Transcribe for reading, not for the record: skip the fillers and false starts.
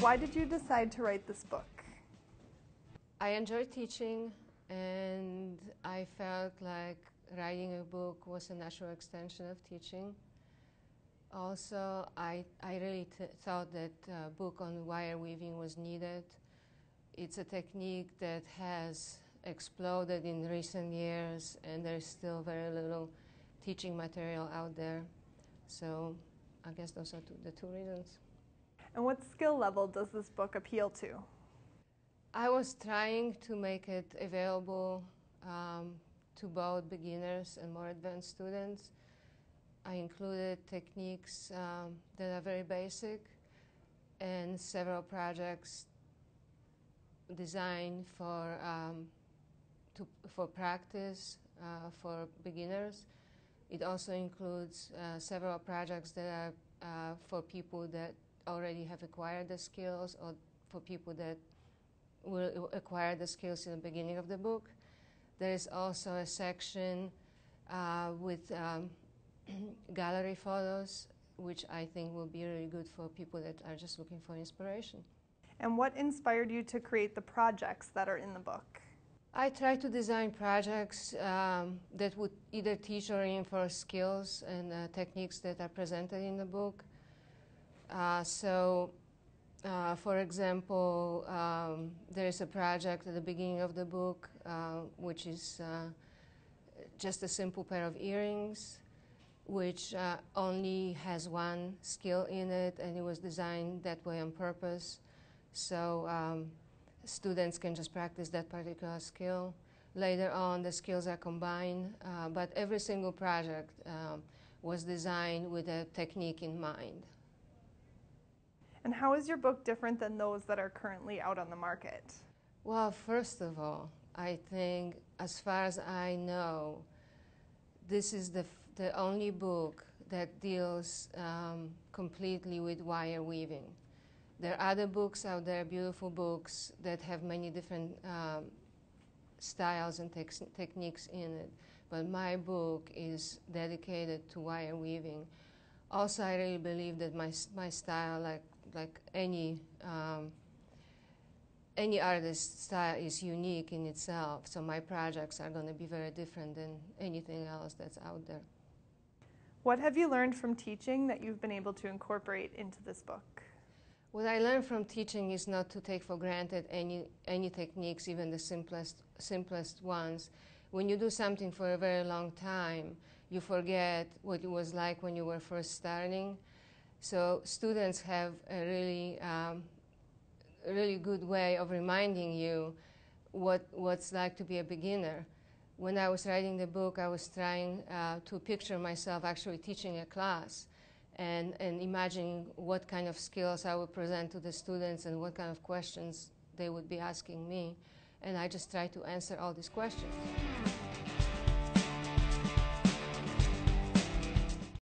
Why did you decide to write this book? I enjoy teaching, and I felt like writing a book was a natural extension of teaching. Also, I really thought that a book on wire weaving was needed. It's a technique that has exploded in recent years, and there's still very little teaching material out there. So I guess those are the two reasons. And what skill level does this book appeal to? I was trying to make it available to both beginners and more advanced students. I included techniques that are very basic and several projects designed for practice for beginners. It also includes several projects that are for people that already have acquired the skills, or for people that will acquire the skills in the beginning of the book. There is also a section with gallery photos, which I think will be really good for people that are just looking for inspiration. And what inspired you to create the projects that are in the book? I try to design projects that would either teach or reinforce skills and techniques that are presented in the book. For example, there is a project at the beginning of the book which is just a simple pair of earrings, which only has one skill in it, and it was designed that way on purpose. So students can just practice that particular skill. Later on, the skills are combined, but every single project was designed with a technique in mind. And how is your book different than those that are currently out on the market? Well, first of all, I think, as far as I know, this is the only book that deals completely with wire weaving. There are other books out there, beautiful books, that have many different styles and techniques in it. But my book is dedicated to wire weaving. Also, I really believe that my style, like any artist's style, is unique in itself. So my projects are going to be very different than anything else that's out there. What have you learned from teaching that you've been able to incorporate into this book? What I learned from teaching is not to take for granted any techniques, even the simplest ones. When you do something for a very long time, you forget what it was like when you were first starting. So students have a really good way of reminding you what's like to be a beginner. When I was writing the book, I was trying to picture myself actually teaching a class and imagining what kind of skills I would present to the students and what kind of questions they would be asking me. And I just tried to answer all these questions.